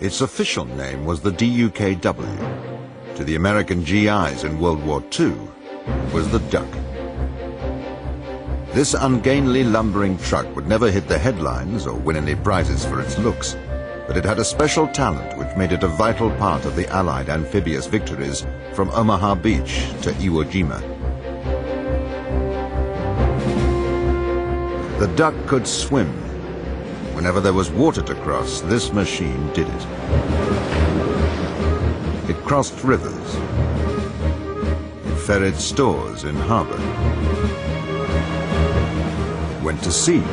Its official name was the DUKW. To the American GIs in World War II, it was the Duck. This ungainly lumbering truck would never hit the headlines or win any prizes for its looks, but it had a special talent which made it a vital part of the Allied amphibious victories from Omaha Beach to Iwo Jima. The Duck could swim. Whenever there was water to cross, this machine did it. It crossed rivers. It ferried stores in harbor. It went to sea.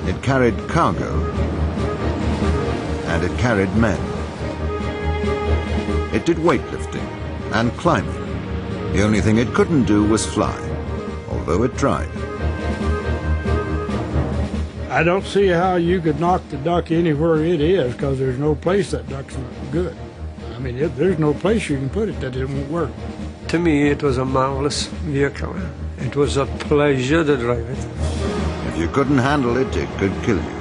It carried cargo. And it carried men. It did weightlifting and climbing. The only thing it couldn't do was fly, although it tried. I don't see how you could knock the Duck anywhere it is, because there's no place that Duck's not good. I mean, there's no place you can put it that it won't work. To me, it was a marvelous vehicle. It was a pleasure to drive it. If you couldn't handle it, it could kill you.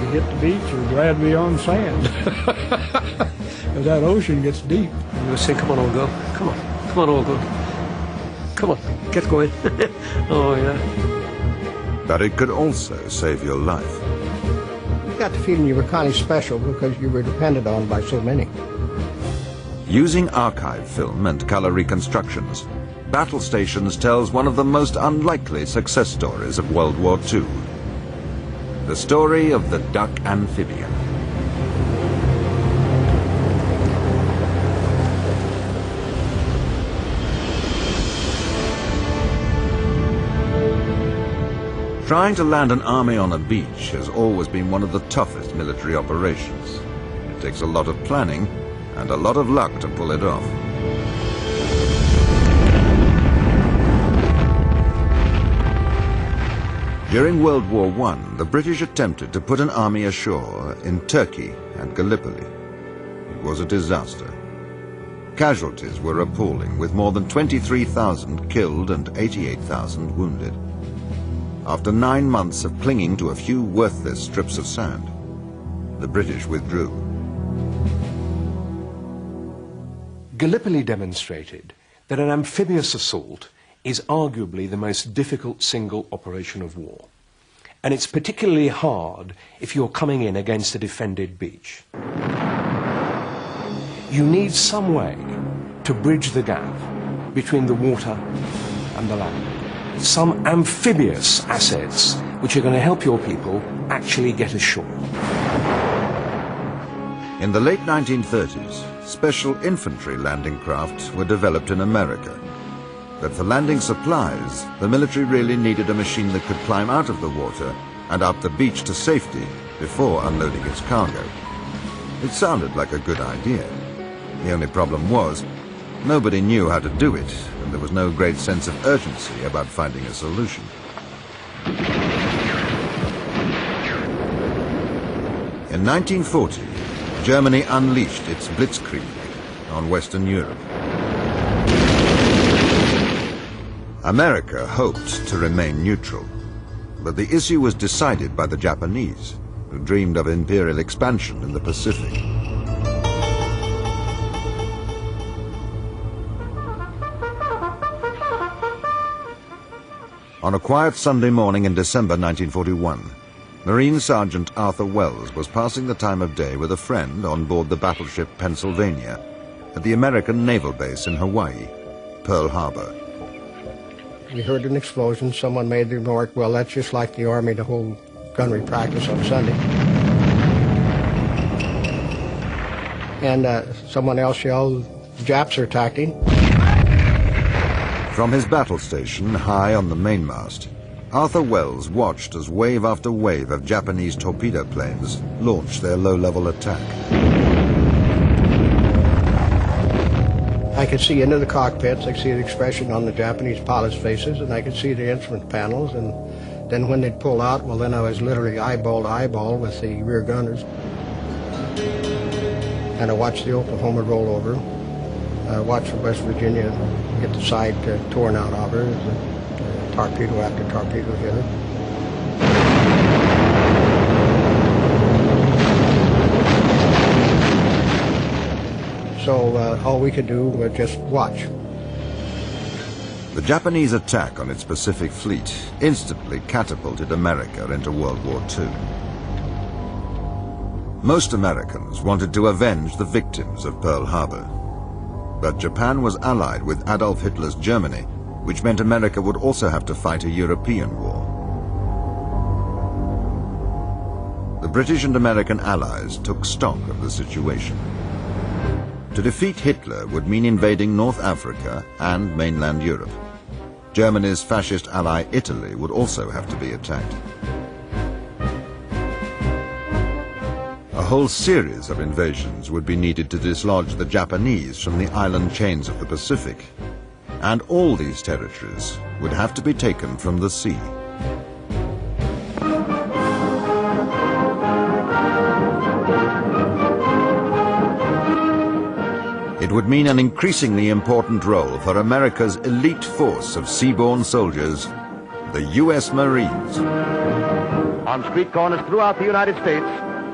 You hit the beach, you're glad to be on sand. Because that ocean gets deep. You were saying, come on, old girl. Come on. Come on, old girl. Come on, get going. Oh, yeah. But it could also save your life. You got the feeling you were kind of special because you were depended on by so many. Using archive film and color reconstructions, Battle Stations tells one of the most unlikely success stories of World War II. The story of the Duck amphibian. Trying to land an army on a beach has always been one of the toughest military operations. It takes a lot of planning and a lot of luck to pull it off. During World War I, the British attempted to put an army ashore in Turkey and Gallipoli. It was a disaster. Casualties were appalling, with more than 23,000 killed and 88,000 wounded. After 9 months of clinging to a few worthless strips of sand, the British withdrew. Gallipoli demonstrated that an amphibious assault is arguably the most difficult single operation of war. And it's particularly hard if you're coming in against a defended beach. You need some way to bridge the gap between the water and the land. Some amphibious assets which are going to help your people actually get ashore. In the late 1930s, special infantry landing craft were developed in America. But for landing supplies, the military really needed a machine that could climb out of the water and up the beach to safety before unloading its cargo. It sounded like a good idea. The only problem was, nobody knew how to do it, and there was no great sense of urgency about finding a solution. In 1940, Germany unleashed its blitzkrieg on Western Europe. America hoped to remain neutral, but the issue was decided by the Japanese, who dreamed of imperial expansion in the Pacific. On a quiet Sunday morning in December 1941, Marine Sergeant Arthur Wells was passing the time of day with a friend on board the battleship Pennsylvania at the American Naval Base in Hawaii, Pearl Harbor. We heard an explosion. Someone made the remark, well, that's just like the Army to hold gunnery practice on Sunday. And someone else yelled, the Japs are attacking. From his battle station high on the mainmast, Arthur Wells watched as wave after wave of Japanese torpedo planes launched their low-level attack. I could see into the cockpits. I could see the expression on the Japanese pilots' faces, and I could see the instrument panels. And then when they'd pull out, well, then I was literally eyeball to eyeball with the rear gunners. And I watched the Oklahoma roll over. I watched the West Virginia get the side torn out of her. Torpedo after torpedo hit her. So all we could do was just watch. The Japanese attack on its Pacific fleet instantly catapulted America into World War II. Most Americans wanted to avenge the victims of Pearl Harbor. But Japan was allied with Adolf Hitler's Germany, which meant America would also have to fight a European war. The British and American allies took stock of the situation. To defeat Hitler would mean invading North Africa and mainland Europe. Germany's fascist ally Italy would also have to be attacked. A whole series of invasions would be needed to dislodge the Japanese from the island chains of the Pacific. And all these territories would have to be taken from the sea. It would mean an increasingly important role for America's elite force of seaborne soldiers, the U.S. Marines. On street corners throughout the United States,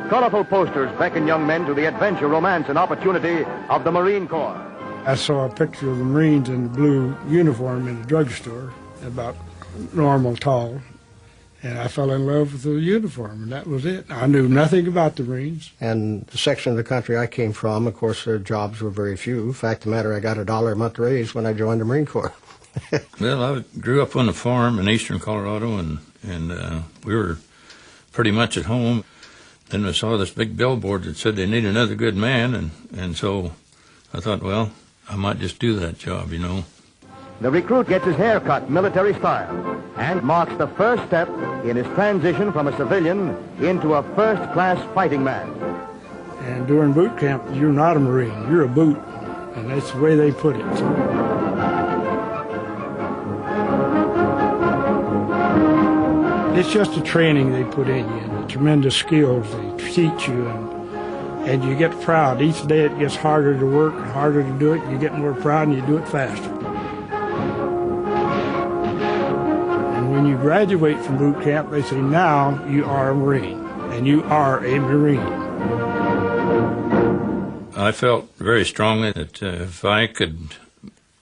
colorful posters beckon young men to the adventure, romance, and opportunity of the Marine Corps. I saw a picture of the Marines in the blue uniform in the drugstore, about normal tall, and I fell in love with the uniform, and that was it. I knew nothing about the Marines. And the section of the country I came from, of course, their jobs were very few. Fact of the matter, I got $1 a month raise when I joined the Marine Corps. Well, I grew up on a farm in eastern Colorado, and we were pretty much at home. Then I saw this big billboard that said they need another good man, and so I thought, well, I might just do that job, you know. The recruit gets his hair cut military style and marks the first step in his transition from a civilian into a first-class fighting man. And during boot camp, you're not a Marine, you're a boot, and that's the way they put it. It's just the training they put in you, and the tremendous skills they teach you, and you get proud. Each day it gets harder to work, harder to do it, you get more proud and you do it faster. And when you graduate from boot camp, they say, now you are a Marine, and you are a Marine. I felt very strongly that if I could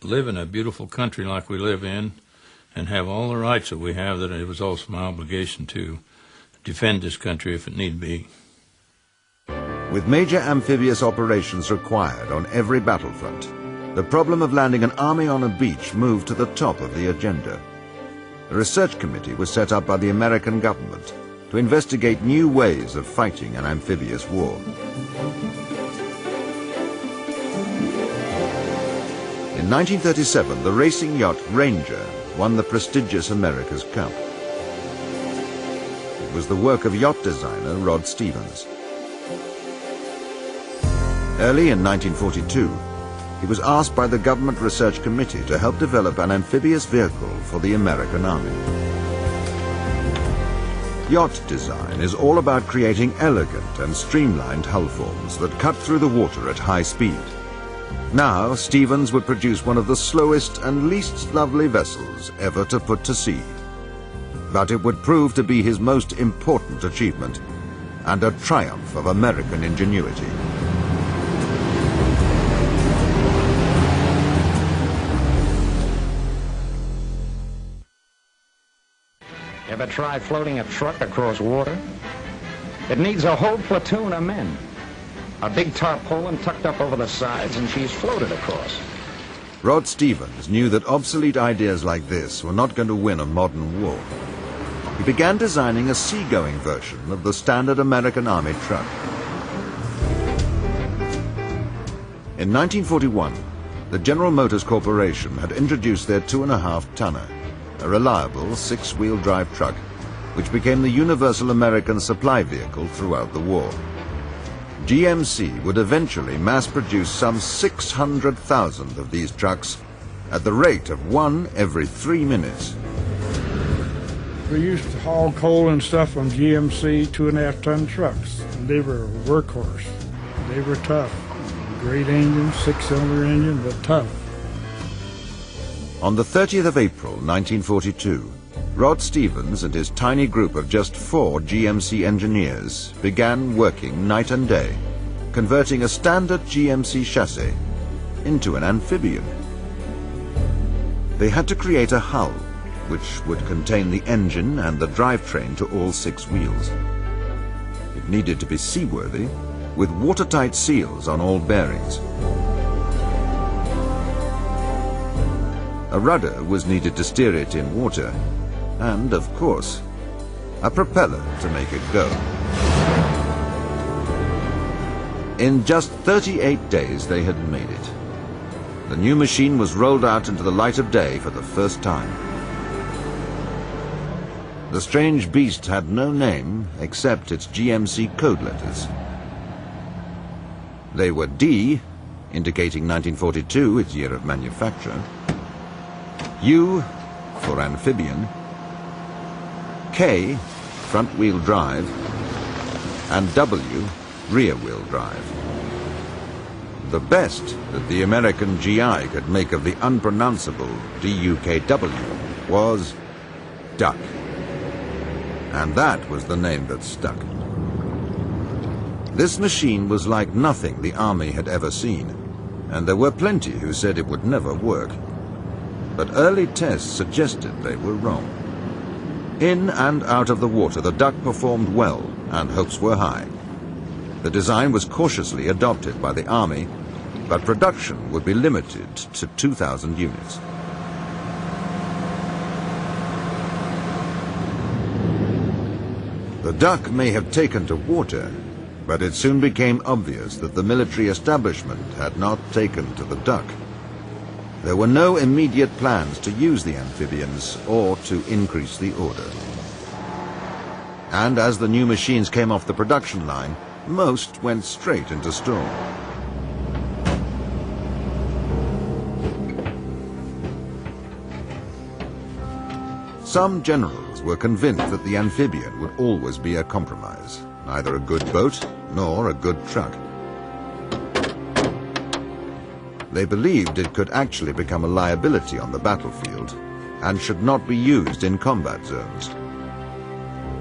live in a beautiful country like we live in and have all the rights that we have, that it was also my obligation to defend this country if it need be. With major amphibious operations required on every battlefront, the problem of landing an army on a beach moved to the top of the agenda. A research committee was set up by the American government to investigate new ways of fighting an amphibious war. In 1937, the racing yacht Ranger won the prestigious America's Cup. It was the work of yacht designer Rod Stevens. Early in 1942, he was asked by the Government Research Committee to help develop an amphibious vehicle for the American Army. Yacht design is all about creating elegant and streamlined hull forms that cut through the water at high speed. Now, Stevens would produce one of the slowest and least lovely vessels ever to put to sea. But it would prove to be his most important achievement and a triumph of American ingenuity. Ever try floating a truck across water? It needs a whole platoon of men. A big tarpaulin tucked up over the sides, and she's floated across. Rod Stevens knew that obsolete ideas like this were not going to win a modern war. He began designing a seagoing version of the standard American Army truck. In 1941, the General Motors Corporation had introduced their 2.5-tonner, a reliable 6-wheel drive truck, which became the universal American supply vehicle throughout the war. GMC would eventually mass-produce some 600,000 of these trucks at the rate of one every 3 minutes. We used to haul coal and stuff on GMC 2.5-ton trucks, and they were a workhorse. They were tough. Great engine, 6-cylinder engine, but tough. On the 30th of April, 1942, Rod Stevens and his tiny group of just 4 GMC engineers began working night and day, converting a standard GMC chassis into an amphibian. They had to create a hull which would contain the engine and the drivetrain to all 6 wheels. It needed to be seaworthy, with watertight seals on all bearings. A rudder was needed to steer it in water, and, of course, a propeller to make it go. In just 38 days they had made it. The new machine was rolled out into the light of day for the first time. The strange beast had no name except its GMC code letters. They were D, indicating 1942, its year of manufacture, U for amphibian, K, front-wheel drive, and W, rear-wheel drive. The best that the American GI could make of the unpronounceable DUKW was duck. And that was the name that stuck. This machine was like nothing the Army had ever seen, and there were plenty who said it would never work. But early tests suggested they were wrong. In and out of the water, the duck performed well, and hopes were high. The design was cautiously adopted by the Army, but production would be limited to 2,000 units. The duck may have taken to water, but it soon became obvious that the military establishment had not taken to the duck. There were no immediate plans to use the amphibians or to increase the order. And as the new machines came off the production line, most went straight into store. Some generals were convinced that the amphibian would always be a compromise, neither a good boat nor a good truck. They believed it could actually become a liability on the battlefield and should not be used in combat zones.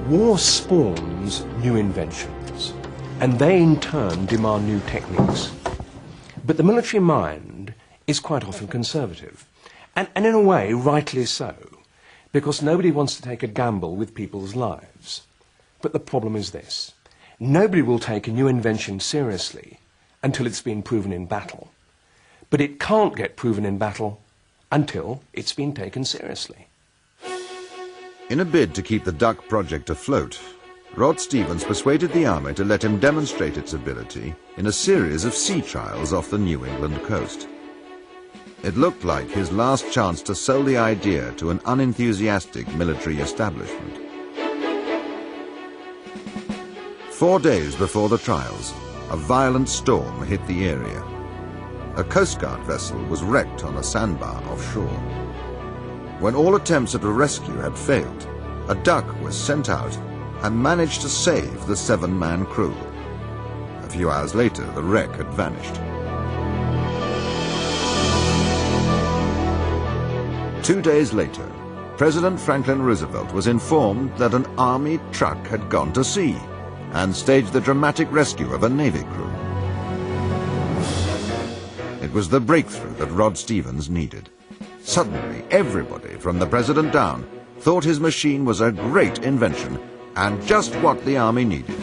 War spawns new inventions, and they in turn demand new techniques. But the military mind is quite often conservative, and in a way rightly so, because nobody wants to take a gamble with people's lives. But the problem is this: nobody will take a new invention seriously until it's been proven in battle. But it can't get proven in battle until it's been taken seriously. In a bid to keep the duck project afloat, Rod Stevens persuaded the Army to let him demonstrate its ability in a series of sea trials off the New England coast. It looked like his last chance to sell the idea to an unenthusiastic military establishment. 4 days before the trials, a violent storm hit the area. A Coast Guard vessel was wrecked on a sandbar offshore. When all attempts at a rescue had failed, a duck was sent out and managed to save the 7-man crew. A few hours later, the wreck had vanished. 2 days later, President Franklin Roosevelt was informed that an Army truck had gone to sea and staged the dramatic rescue of a Navy crew. It was the breakthrough that Rod Stevens needed. Suddenly, everybody, from the president down, thought his machine was a great invention and just what the Army needed.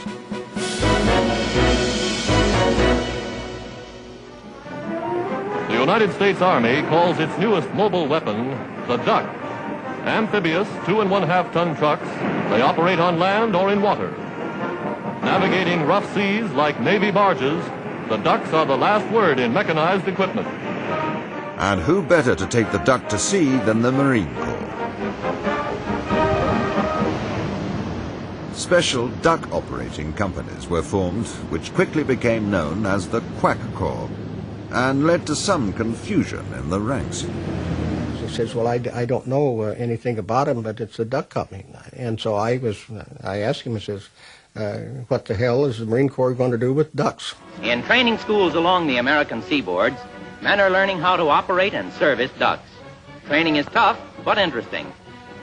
The United States Army calls its newest mobile weapon the Duck. Amphibious 2.5-ton trucks, they operate on land or in water. Navigating rough seas like Navy barges, the Ducks are the last word in mechanized equipment. And who better to take the duck to sea than the Marine Corps? Special duck operating companies were formed, which quickly became known as the Quack Corps, and led to some confusion in the ranks. He says, well, I don't know anything about him, but it's a duck company. And so I asked him, I says, what the hell is the Marine Corps going to do with ducks? In training schools along the American seaboards, men are learning how to operate and service ducks. Training is tough, but interesting.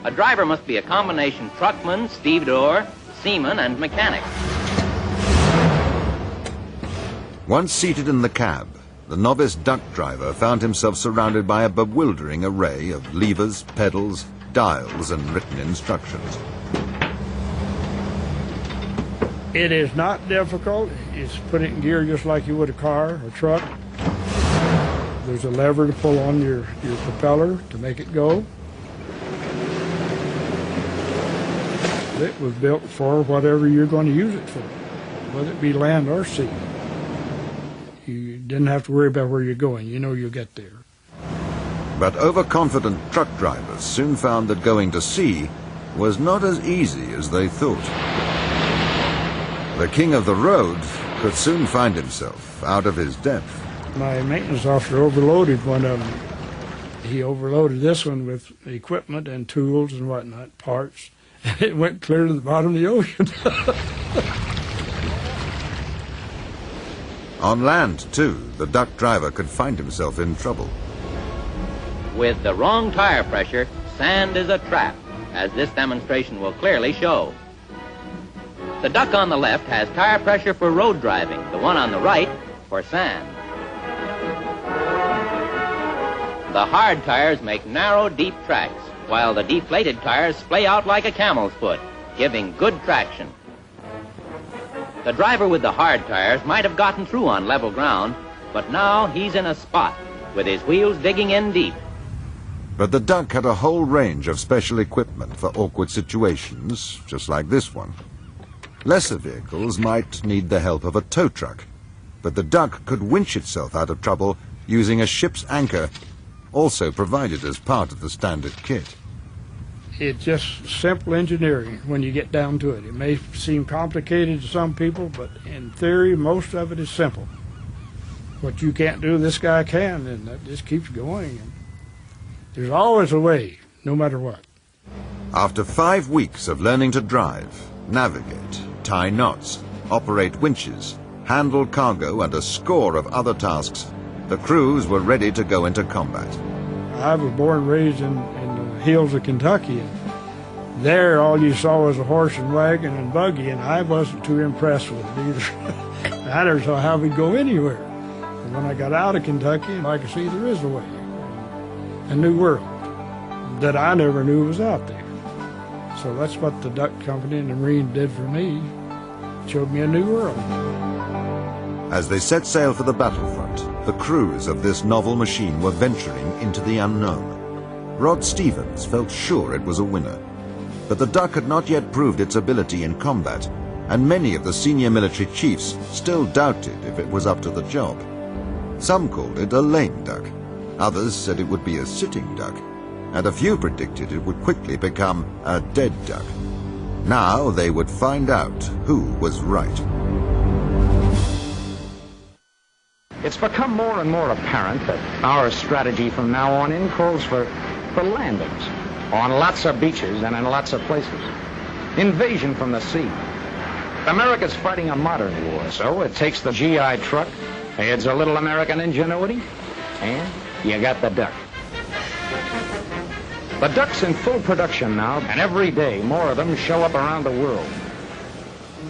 A driver must be a combination truckman, stevedore, seaman, and mechanic. Once seated in the cab, the novice duck driver found himself surrounded by a bewildering array of levers, pedals, dials, and written instructions. It is not difficult. It's put it in gear just like you would a car or truck. There's a lever to pull on your propeller to make it go. It was built for whatever you're going to use it for, whether it be land or sea. You didn't have to worry about where you're going. You know you'll get there. But overconfident truck drivers soon found that going to sea was not as easy as they thought. The king of the road could soon find himself out of his depth. My maintenance officer overloaded one of them. He overloaded this one with equipment and tools and whatnot, parts. It went clear to the bottom of the ocean. On land, too, the duck driver could find himself in trouble. With the wrong tire pressure, sand is a trap, as this demonstration will clearly show. The duck on the left has tire pressure for road driving, the one on the right for sand. The hard tires make narrow, deep tracks, while the deflated tires splay out like a camel's foot, giving good traction. The driver with the hard tires might have gotten through on level ground, but now he's in a spot, with his wheels digging in deep. But the duck had a whole range of special equipment for awkward situations, just like this one. Lesser vehicles might need the help of a tow truck, but the duck could winch itself out of trouble using a ship's anchor, also provided as part of the standard kit. It's just simple engineering when you get down to it. It may seem complicated to some people, but in theory, most of it is simple. What you can't do, this guy can, and that just keeps going. And there's always a way, no matter what. After 5 weeks of learning to drive, navigate, tie knots, operate winches, handle cargo, and a score of other tasks, the crews were ready to go into combat. I was born and raised in the hills of Kentucky, and there all you saw was a horse and wagon and buggy, and I wasn't too impressed with it either. I never saw how we'd go anywhere. And when I got out of Kentucky, I could see there is a way, a new world that I never knew was out there. So that's what the Duck Company and the Marine did for me. Showed me a new world. As they set sail for the battlefront, the crews of this novel machine were venturing into the unknown. Rod Stevens felt sure it was a winner. But the Duck had not yet proved its ability in combat, and many of the senior military chiefs still doubted if it was up to the job. Some called it a lame duck. Others said it would be a sitting duck. And a few predicted it would quickly become a dead duck. Now they would find out who was right. It's become more and more apparent that our strategy from now on in calls for landings on lots of beaches and in lots of places. Invasion from the sea. America's fighting a modern war, so it takes the GI truck, adds a little American ingenuity, and you got the duck. The duck's in full production now, and every day more of them show up around the world.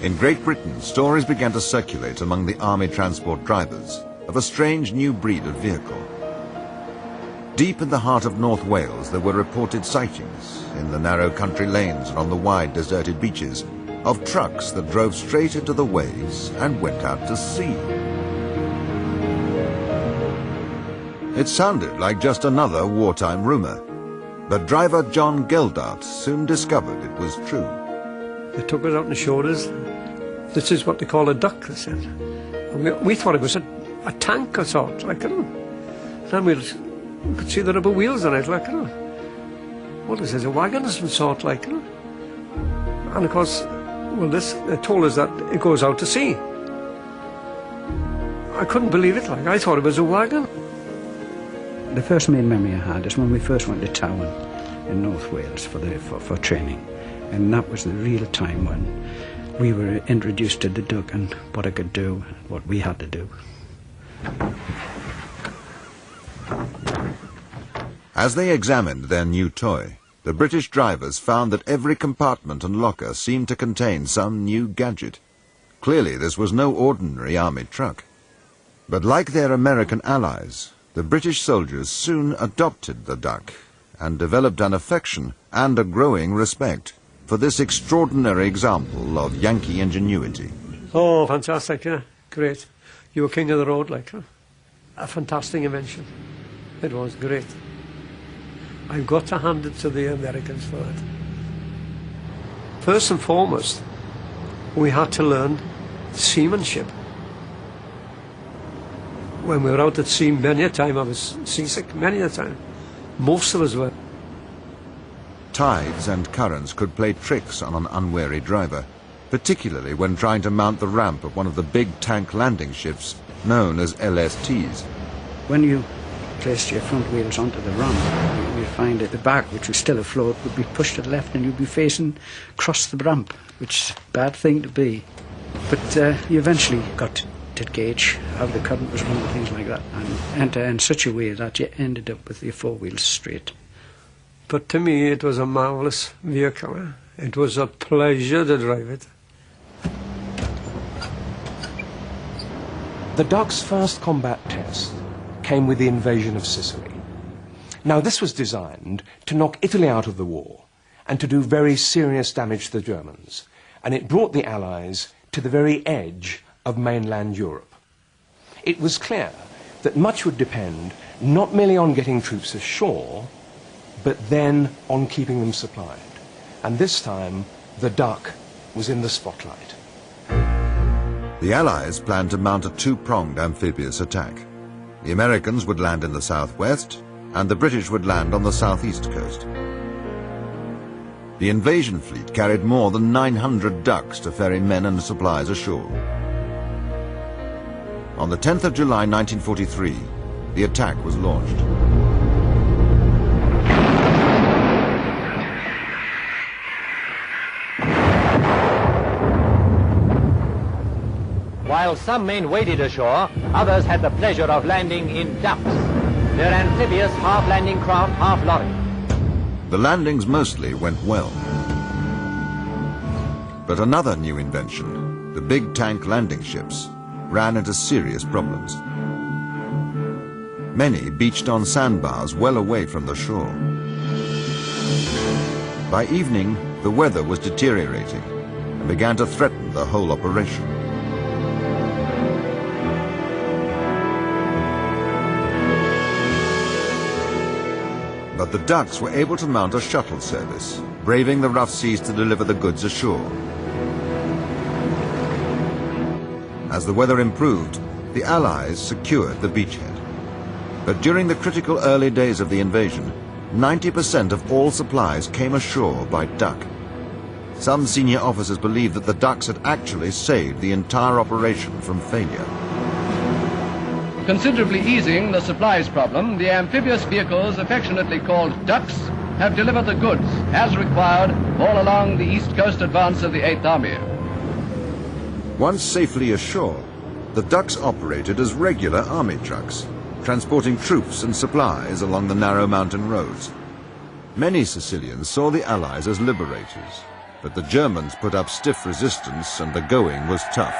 In Great Britain, stories began to circulate among the army transport drivers of a strange new breed of vehicle. Deep in the heart of North Wales, there were reported sightings in the narrow country lanes and on the wide deserted beaches of trucks that drove straight into the waves and went out to sea. It sounded like just another wartime rumor, but driver John Geldart soon discovered it was true. They took us out and showed us, this is what they call a duck, they said. And we thought it was a tank or sort, like, then we could see the rubber wheels on it, like, what is this, a wagon of some sort, like, and of course, well, they told us that it goes out to sea. I couldn't believe it, like, I thought it was a wagon. The first main memory I had is when we first went to town in North Wales for training, and that was the real time when we were introduced to the duck and what it could do, and what we had to do. As they examined their new toy, the British drivers found that every compartment and locker seemed to contain some new gadget. Clearly, this was no ordinary army truck. But like their American allies, the British soldiers soon adopted the duck and developed an affection and a growing respect for this extraordinary example of Yankee ingenuity. Oh, fantastic, yeah, great. You were king of the road, like, huh? A fantastic invention. It was great. I've got to hand it to the Americans for it. First and foremost, we had to learn seamanship. When we were out at sea, many a time I was seasick, many a time. Most of us were. Tides and currents could play tricks on an unwary driver, particularly when trying to mount the ramp of one of the big tank landing ships known as LSTs. When you placed your front wheels onto the ramp, you'd find that the back, which was still afloat, would be pushed to the left and you'd be facing across the ramp, which is a bad thing to be. But you eventually got to gauge how the current was running, things like that, and enter in such a way that you ended up with your four wheels straight. But to me, it was a marvellous vehicle. It was a pleasure to drive it. The Duck's first combat test came with the invasion of Sicily. Now, this was designed to knock Italy out of the war and to do very serious damage to the Germans, and it brought the Allies to the very edge of mainland Europe. It was clear that much would depend not merely on getting troops ashore, but then on keeping them supplied. And this time, the Duck was in the spotlight. The Allies planned to mount a two-pronged amphibious attack. The Americans would land in the southwest, and the British would land on the southeast coast. The invasion fleet carried more than 900 ducks to ferry men and supplies ashore. On the 10th of July 1943, the attack was launched. While some men waded ashore, others had the pleasure of landing in ducks. They're amphibious, half-landing craft, half-lorry. The landings mostly went well. But another new invention, the big tank landing ships, ran into serious problems. Many beached on sandbars well away from the shore. By evening, the weather was deteriorating and began to threaten the whole operation. But the ducks were able to mount a shuttle service, braving the rough seas to deliver the goods ashore. As the weather improved, the Allies secured the beachhead. But during the critical early days of the invasion, 90% of all supplies came ashore by duck. Some senior officers believed that the ducks had actually saved the entire operation from failure. Considerably easing the supplies problem, the amphibious vehicles affectionately called ducks have delivered the goods, as required, all along the east coast advance of the 8th Army. Once safely ashore, the ducks operated as regular army trucks, transporting troops and supplies along the narrow mountain roads. Many Sicilians saw the Allies as liberators, but the Germans put up stiff resistance and the going was tough.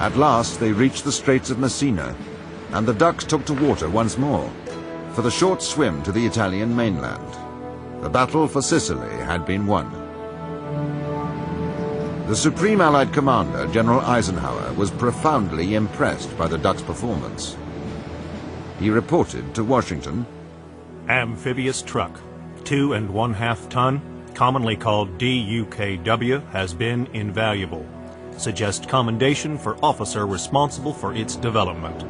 At last they reached the Straits of Messina, and the ducks took to water once more, for the short swim to the Italian mainland. The battle for Sicily had been won. The Supreme Allied Commander, General Eisenhower, was profoundly impressed by the ducks' performance. He reported to Washington, "Amphibious truck, 2 1/2 ton, commonly called DUKW, has been invaluable. Suggest commendation for officer responsible for its development."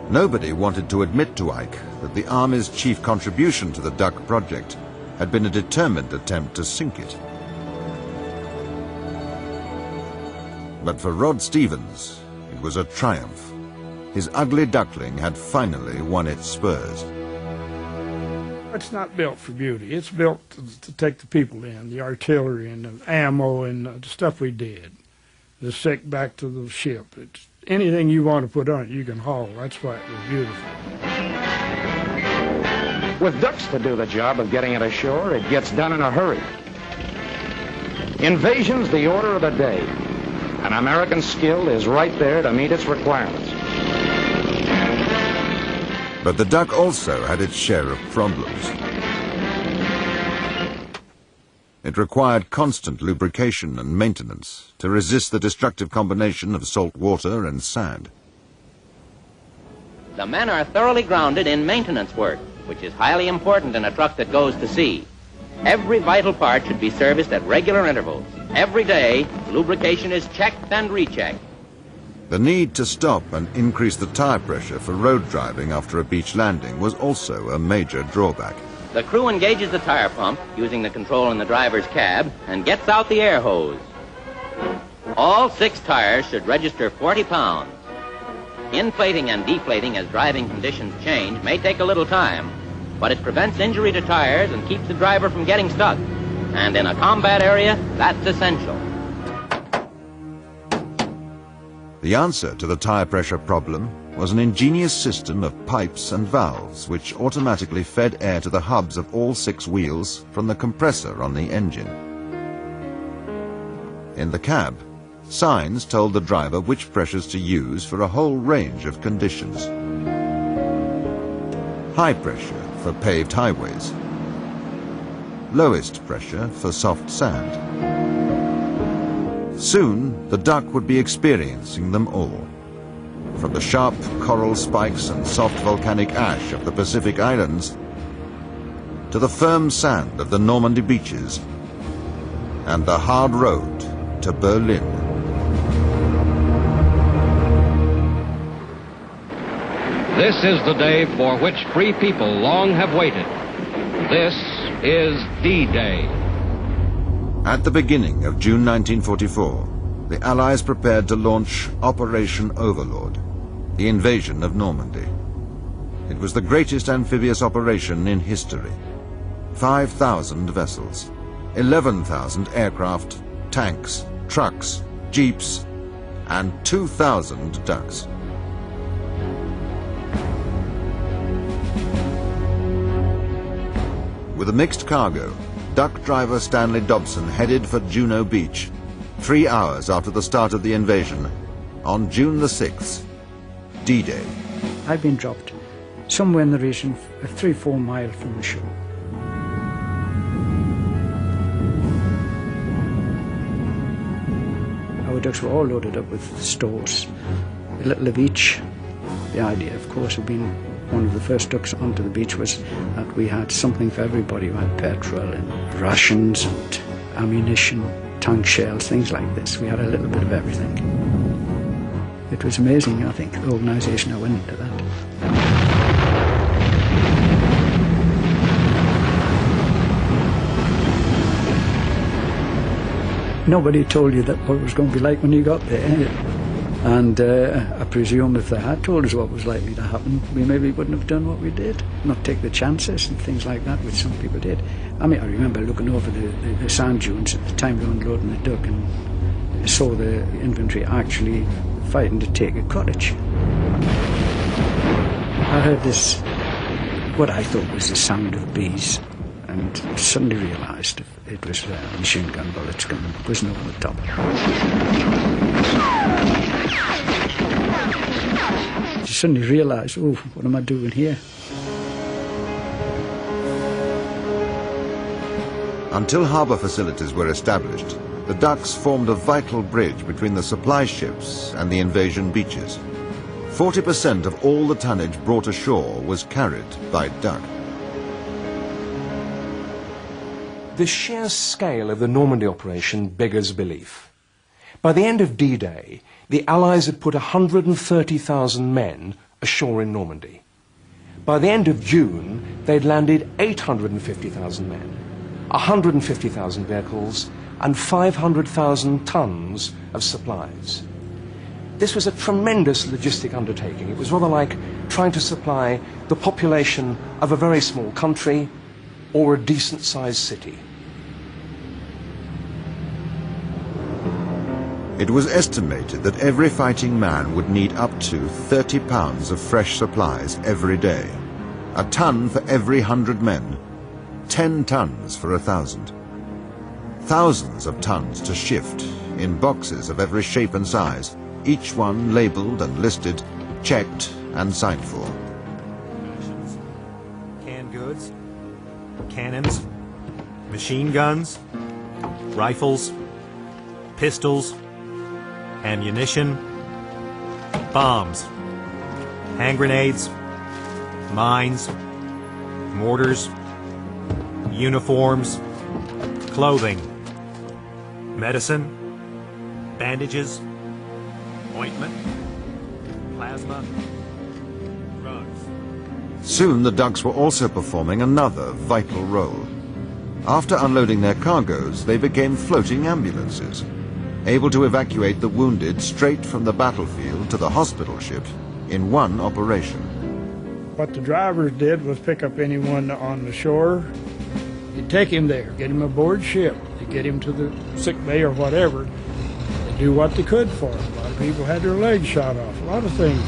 Nobody wanted to admit to Ike that the Army's chief contribution to the duck project had been a determined attempt to sink it. But for Rod Stevens, it was a triumph. His ugly duckling had finally won its spurs. It's not built for beauty. It's built to take the people in, the artillery and the ammo and the stuff we did. The sick back to the ship. anything you want to put on it, you can haul. That's why it was beautiful. With ducks to do the job of getting it ashore, it gets done in a hurry. Invasion's the order of the day, and American skill is right there to meet its requirements. But the duck also had its share of problems. It required constant lubrication and maintenance to resist the destructive combination of salt water and sand. The men are thoroughly grounded in maintenance work, which is highly important in a truck that goes to sea. Every vital part should be serviced at regular intervals. Every day, lubrication is checked and rechecked. The need to stop and increase the tire pressure for road driving after a beach landing was also a major drawback. The crew engages the tire pump using the control in the driver's cab and gets out the air hose. All 6 tires should register 40 pounds. Inflating and deflating as driving conditions change may take a little time, but it prevents injury to tires and keeps the driver from getting stuck. And in a combat area, that's essential. The answer to the tire pressure problem was an ingenious system of pipes and valves which automatically fed air to the hubs of all 6 wheels from the compressor on the engine. In the cab, signs told the driver which pressures to use for a whole range of conditions. High pressure for paved highways. Lowest pressure for soft sand. Soon, the duck would be experiencing them all. From the sharp coral spikes and soft volcanic ash of the Pacific Islands to the firm sand of the Normandy beaches and the hard road to Berlin. This is the day for which free people long have waited. This is D-Day. At the beginning of June 1944, the Allies prepared to launch Operation Overlord, the invasion of Normandy. It was the greatest amphibious operation in history. 5,000 vessels, 11,000 aircraft, tanks, trucks, jeeps, and 2,000 ducks. With a mixed cargo, duck driver Stanley Dobson headed for Juno Beach, 3 hours after the start of the invasion, on June the 6th, D-Day. I'd been dropped somewhere in the region of 3-4 miles from the shore. Our ducks were all loaded up with stores, a little of each. The idea, of course, of being one of the first ducks onto the beach was that we had something for everybody. We had petrol and rations and ammunition, tank shells, things like this. We had a little bit of everything. It was amazing, I think, the organisation that went into that. Nobody told you that what it was going to be like when you got there. And I presume if they had told us what was likely to happen, we maybe wouldn't have done what we did, not take the chances and things like that, which some people did. I mean, I remember looking over the sand dunes at the time we were unloading the duck and saw the infantry actually fighting to take a cottage. I heard this, what I thought was the sound of bees, and suddenly realised it was machine gun bullets whizzing over the top. I suddenly realised, oh, what am I doing here? Until harbour facilities were established, the ducks formed a vital bridge between the supply ships and the invasion beaches. 40% of all the tonnage brought ashore was carried by duck. The sheer scale of the Normandy operation beggars belief. By the end of D-Day, the Allies had put 130,000 men ashore in Normandy. By the end of June, they'd landed 850,000 men, 150,000 vehicles, and 500,000 tons of supplies. This was a tremendous logistic undertaking. It was rather like trying to supply the population of a very small country or a decent-sized city. It was estimated that every fighting man would need up to 30 pounds of fresh supplies every day. A ton for every 100 men. 10 tons for 1,000. Thousands of tons to shift, in boxes of every shape and size, each one labeled and listed, checked and signed for. Canned goods, cannons, machine guns, rifles, pistols, ammunition, bombs, hand grenades, mines, mortars, uniforms, clothing, medicine, bandages, ointment, plasma, drugs. Soon the ducks were also performing another vital role. After unloading their cargoes, they became floating ambulances, able to evacuate the wounded straight from the battlefield to the hospital ship in one operation. What the drivers did was pick up anyone on the shore, you'd take him there, get him aboard ship, they'd get him to the sick bay or whatever, they'd do what they could for him. A lot of people had their legs shot off, a lot of things.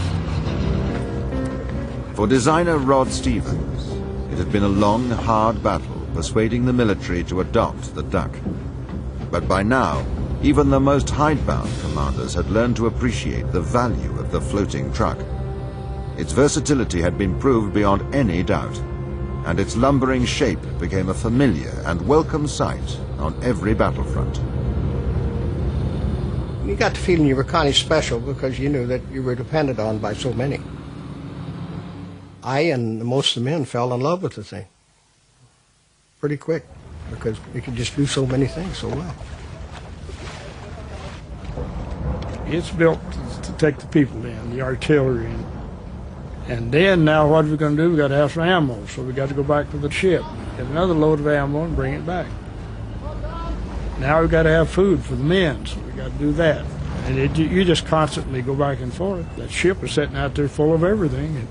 For designer Rod Stevens, it had been a long, hard battle persuading the military to adopt the Duck. But by now, even the most hidebound commanders had learned to appreciate the value of the floating truck. Its versatility had been proved beyond any doubt, and its lumbering shape became a familiar and welcome sight on every battlefront. You got the feeling you were kind of special because you knew that you were depended on by so many. I and most of the men fell in love with the thing pretty quick because it could just do so many things so well. It's built to take the people in, the artillery in. And then now what are we going to do? We got to have some ammo, so we got to go back to the ship, get another load of ammo and bring it back. Now we got to have food for the men, so we got to do that. And you just constantly go back and forth. That ship is sitting out there full of everything, and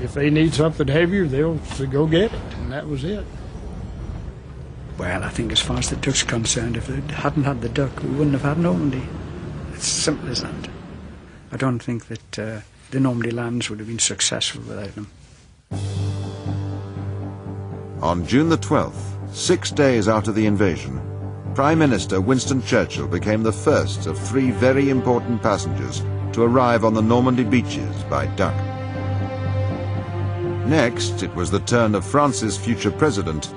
if they need something heavier, they'll go get it, and that was it. Well, I think as far as the Duck's concerned, if it hadn't had the Duck, we wouldn't have had Normandy. It's simple as that. I don't think that the Normandy lands would have been successful without them. On June the 12th, 6 days after the invasion, Prime Minister Winston Churchill became the first of 3 very important passengers to arrive on the Normandy beaches by Duck. Next, it was the turn of France's future president,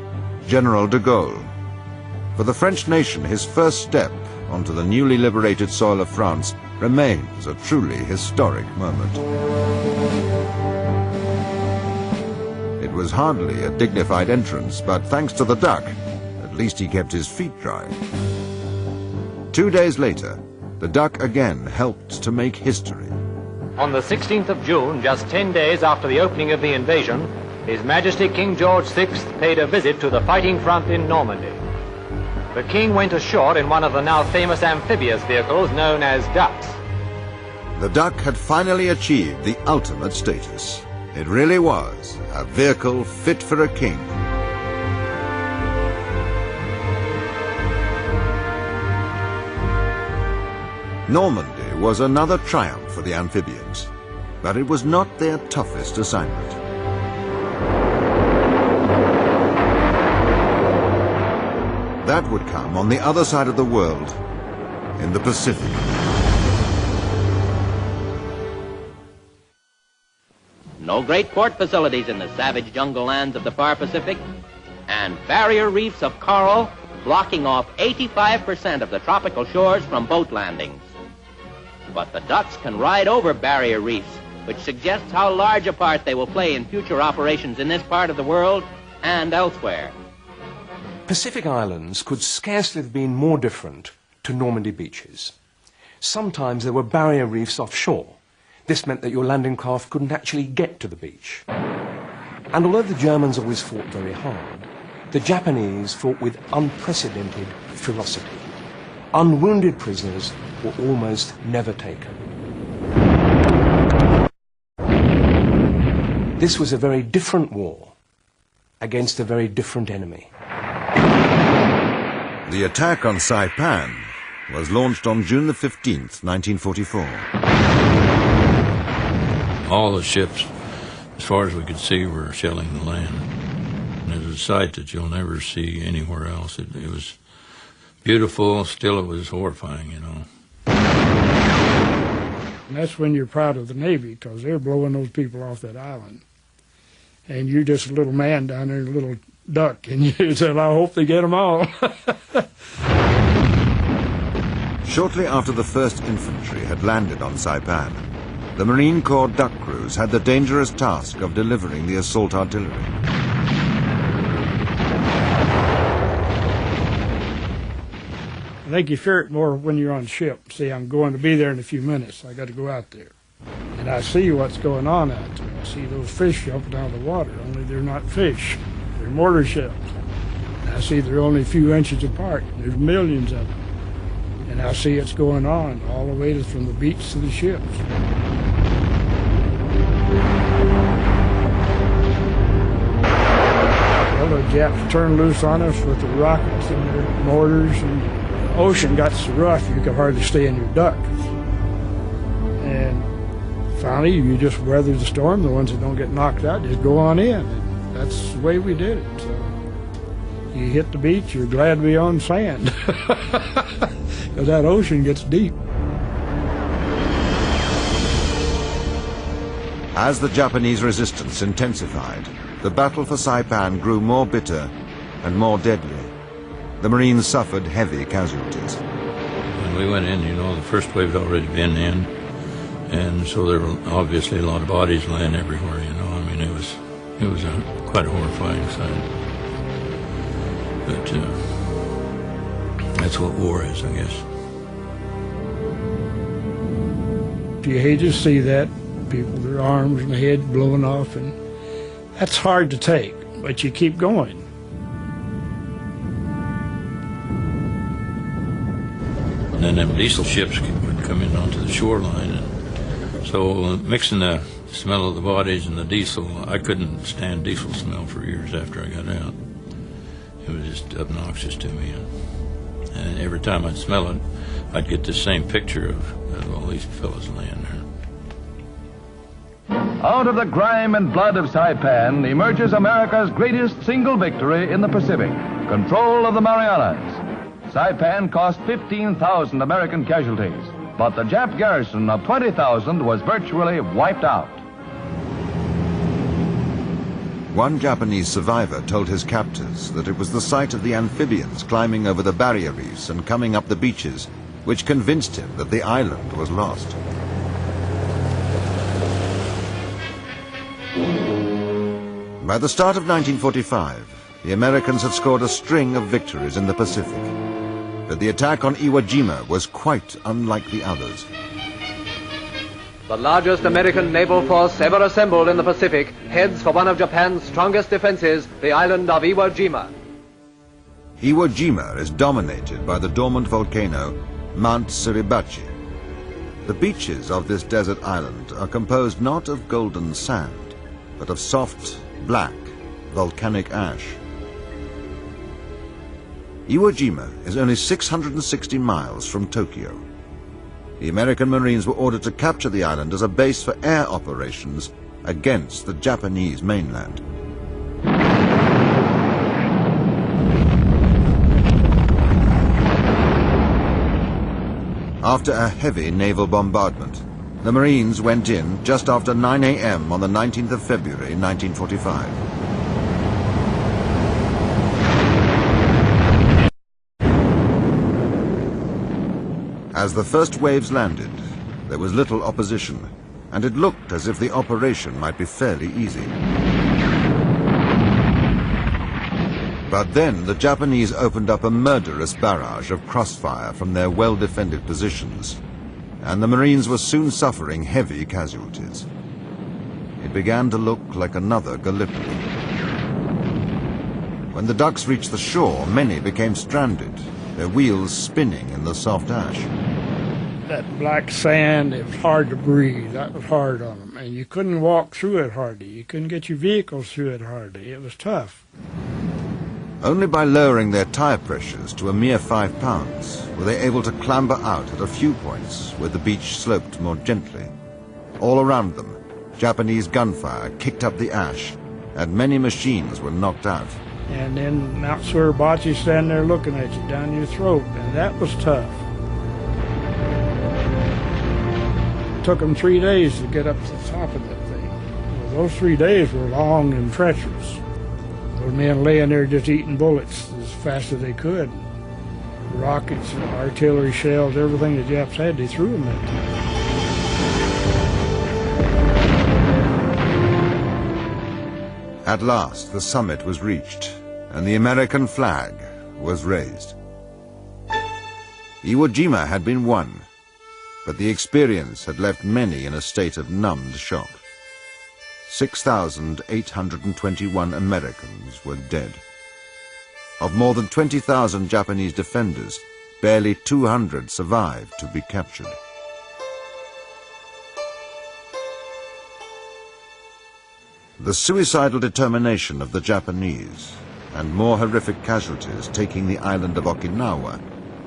General de Gaulle. For the French nation, his first step onto the newly liberated soil of France remains a truly historic moment. It was hardly a dignified entrance, but thanks to the Duck, at least he kept his feet dry. 2 days later, the Duck again helped to make history. On the 16th of June, just 10 days after the opening of the invasion, His Majesty King George VI paid a visit to the fighting front in Normandy. The King went ashore in one of the now famous amphibious vehicles known as ducks. The Duck had finally achieved the ultimate status. It really was a vehicle fit for a king. Normandy was another triumph for the amphibians, but it was not their toughest assignment. That would come on the other side of the world, in the Pacific. No great port facilities in the savage jungle lands of the far Pacific, and barrier reefs of coral blocking off 85% of the tropical shores from boat landings. But the ducks can ride over barrier reefs, which suggests how large a part they will play in future operations in this part of the world and elsewhere. Pacific Islands could scarcely have been more different to Normandy beaches. Sometimes there were barrier reefs offshore. This meant that your landing craft couldn't actually get to the beach. And although the Germans always fought very hard, the Japanese fought with unprecedented ferocity. Unwounded prisoners were almost never taken. This was a very different war against a very different enemy. The attack on Saipan was launched on June the 15th, 1944. All the ships, as far as we could see, were shelling the land. And it was a sight that you'll never see anywhere else. It was beautiful, still it was horrifying, you know. And that's when you're proud of the Navy, because they're blowing those people off that island. And you're just a little man down there, a little duck, and you said, I hope they get them all. Shortly after the 1st Infantry had landed on Saipan, the Marine Corps duck crews had the dangerous task of delivering the assault artillery. I think you fear it more when you're on ship. See, I'm going to be there in a few minutes. I got to go out there. And I see what's going on out there. I see those fish jumping out of the water, only they're not fish. They're mortar shells. And I see they're only a few inches apart. There's millions of them. And I see it's going on all the way from the beach to the ships. Well, the Japs turned loose on us with the rockets and their mortars, and the ocean got so rough you could hardly stay in your duck. And finally, you just weather the storm. The ones that don't get knocked out just go on in. And that's the way we did it. So you hit the beach, you're glad to be on sand. Because that ocean gets deep. As the Japanese resistance intensified, the battle for Saipan grew more bitter and more deadly. The Marines suffered heavy casualties. When we went in, you know, the first wave had already been in, and so there were obviously a lot of bodies laying everywhere, you know. I mean, it was quite a horrifying sight. But that's what war is, I guess. You hate to see that, people, their arms and head blowing off, and that's hard to take, but you keep going. And then them diesel ships would come in onto the shoreline, and so mixing the smell of the bodies and the diesel, I couldn't stand diesel smell for years after I got out. It was just obnoxious to me. And every time I'd smell it, I'd get the same picture of all these fellas laying there. Out of the grime and blood of Saipan emerges America's greatest single victory in the Pacific, control of the Marianas. Saipan cost 15,000 American casualties, but the Jap garrison of 20,000 was virtually wiped out. One Japanese survivor told his captors that it was the sight of the amphibians climbing over the barrier reefs and coming up the beaches which convinced him that the island was lost. By the start of 1945, the Americans had scored a string of victories in the Pacific. But the attack on Iwo Jima was quite unlike the others. The largest American naval force ever assembled in the Pacific heads for one of Japan's strongest defenses, the island of Iwo Jima. Iwo Jima is dominated by the dormant volcano Mount Suribachi. The beaches of this desert island are composed not of golden sand, but of soft, black, volcanic ash. Iwo Jima is only 660 miles from Tokyo. The American Marines were ordered to capture the island as a base for air operations against the Japanese mainland. After a heavy naval bombardment, the Marines went in just after 9 a.m. on the 19th of February 1945. As the first waves landed, there was little opposition, and it looked as if the operation might be fairly easy. But then the Japanese opened up a murderous barrage of crossfire from their well-defended positions, and the Marines were soon suffering heavy casualties. It began to look like another Gallipoli. When the ducks reached the shore, many became stranded, their wheels spinning in the soft ash. That black sand, it was hard to breathe. That was hard on them. And you couldn't walk through it hardly. You couldn't get your vehicles through it hardly. It was tough. Only by lowering their tire pressures to a mere 5 pounds were they able to clamber out at a few points where the beach sloped more gently. All around them, Japanese gunfire kicked up the ash, and many machines were knocked out. And then Mount Suribachi standing there looking at you down your throat, and that was tough. It took them 3 days to get up to the top of that thing. Well, those 3 days were long and treacherous. Those men laying there just eating bullets as fast as they could. Rockets, artillery shells, everything the Japs had, they threw them at them. At last, the summit was reached, and the American flag was raised. Iwo Jima had been won, but the experience had left many in a state of numbed shock. 6,821 Americans were dead. Of more than 20,000 Japanese defenders, barely 200 survived to be captured. The suicidal determination of the Japanese and more horrific casualties taking the island of Okinawa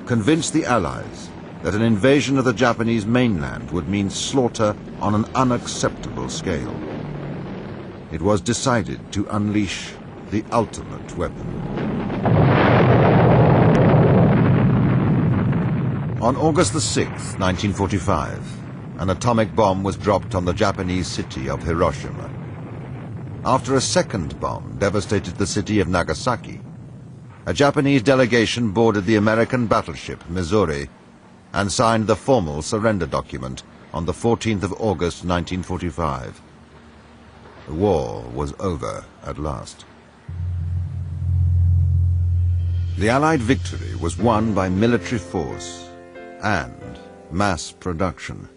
convinced the Allies that an invasion of the Japanese mainland would mean slaughter on an unacceptable scale. It was decided to unleash the ultimate weapon. On August the 6th, 1945, an atomic bomb was dropped on the Japanese city of Hiroshima. After a second bomb devastated the city of Nagasaki, a Japanese delegation boarded the American battleship Missouri and signed the formal surrender document on the 14th of August 1945. The war was over at last. The Allied victory was won by military force and mass production.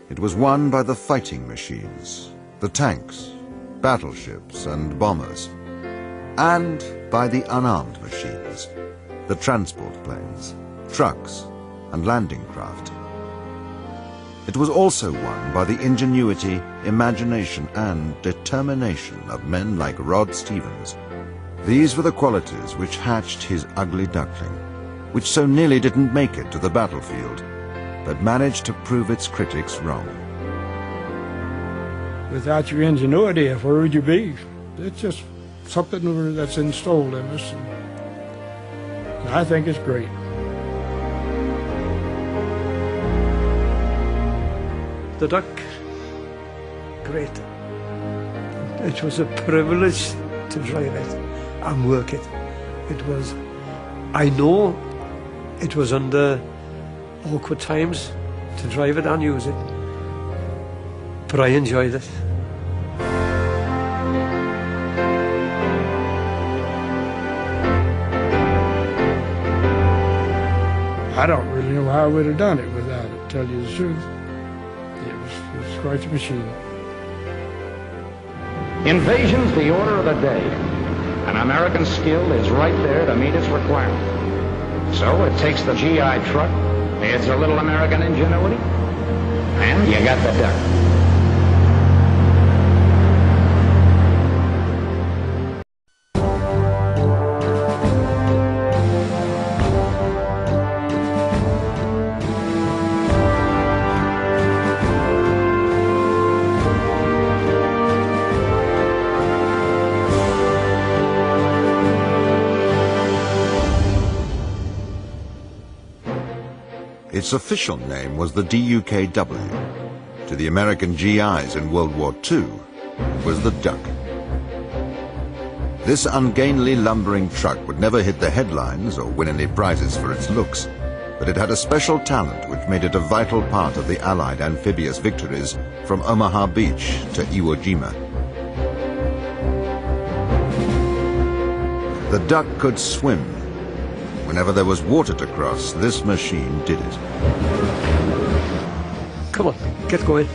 It was won by the fighting machines, the tanks, battleships and bombers, and by the unarmed machines, the transport planes, trucks and landing craft. It was also won by the ingenuity, imagination and determination of men like Rod Stevens. These were the qualities which hatched his ugly duckling, which so nearly didn't make it to the battlefield, but managed to prove its critics wrong. Without your ingenuity, where would you be? It's just something that's installed in us. And I think it's great. The Duck, great. It was a privilege to drive it and work it. It was, I know it was under awkward times to drive it and use it, but I enjoyed it. I don't really know how I would have done it without it, to tell you the truth. It was quite a machine. Invasion's the order of the day, and American skill is right there to meet its requirement. So it takes the GI truck, adds a little American ingenuity, and you got the Duck. Its official name was the DUKW. To the American GIs in World War II, it was the Duck. This ungainly lumbering truck would never hit the headlines or win any prizes for its looks, but it had a special talent which made it a vital part of the Allied amphibious victories from Omaha Beach to Iwo Jima. The Duck could swim. Whenever there was water to cross, this machine did it. Come on, get going.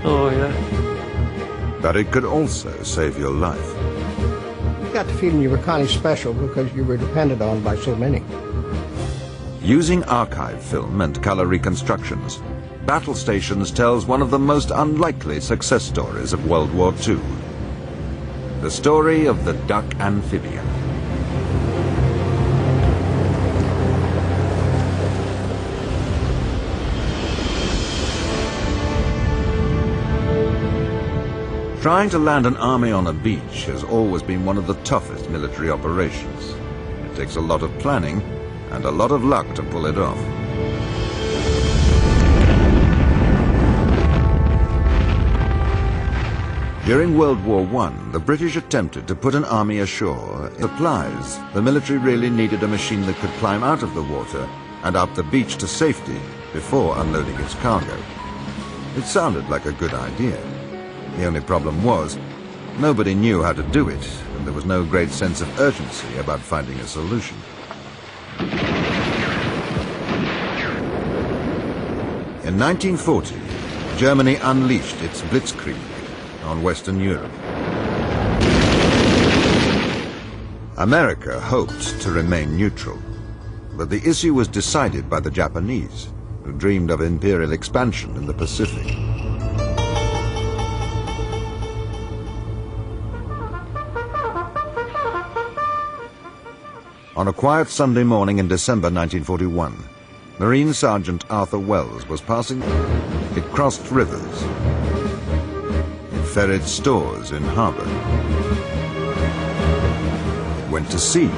Oh, yeah. But it could also save your life. You got the feeling you were kind of special because you were depended on by so many. Using archive film and color reconstructions, Battle Stations tells one of the most unlikely success stories of World War II. The story of the duck amphibian. Trying to land an army on a beach has always been one of the toughest military operations. It takes a lot of planning and a lot of luck to pull it off. During World War I, the British attempted to put an army ashore. Supplies. The military really needed a machine that could climb out of the water and up the beach to safety before unloading its cargo. It sounded like a good idea. The only problem was, nobody knew how to do it, and there was no great sense of urgency about finding a solution. In 1940, Germany unleashed its blitzkrieg on Western Europe. America hoped to remain neutral, but the issue was decided by the Japanese, who dreamed of imperial expansion in the Pacific. On a quiet Sunday morning in December 1941, Marine Sergeant Arthur Wells was passing. It crossed rivers. It ferried stores in harbor. It went to sea.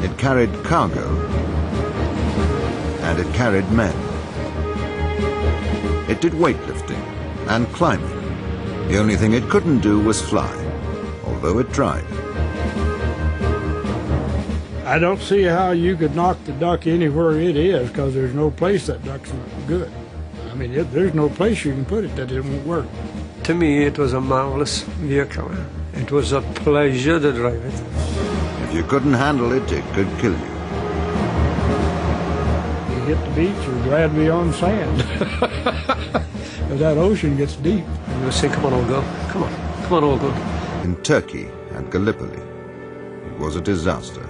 It carried cargo. And it carried men. It did weightlifting and climbing. The only thing it couldn't do was fly, although it tried. I don't see how you could knock the duck anywhere it is, because there's no place that duck's not good. I mean, there's no place you can put it that it won't work. To me, it was a marvelous vehicle. It was a pleasure to drive it. If you couldn't handle it, it could kill you. You hit the beach, you're glad to be on sand. Because that ocean gets deep. You say, come on, old girl. Come on. Come on, old girl. In Turkey and Gallipoli, it was a disaster.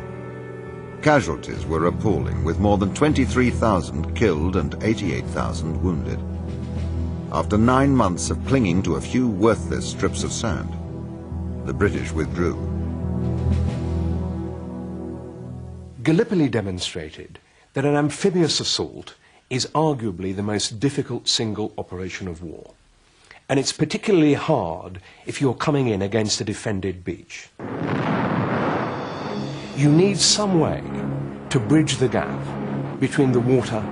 Casualties were appalling, with more than 23,000 killed and 88,000 wounded. After 9 months of clinging to a few worthless strips of sand, the British withdrew. Gallipoli demonstrated that an amphibious assault is arguably the most difficult single operation of war. And it's particularly hard if you're coming in against a defended beach. You need some way to bridge the gap between the water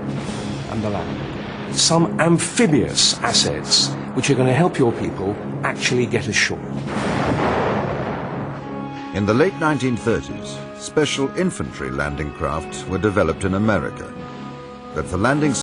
and the land. Some amphibious assets which are going to help your people actually get ashore. In the late 1930s, special infantry landing craft were developed in America. But for landing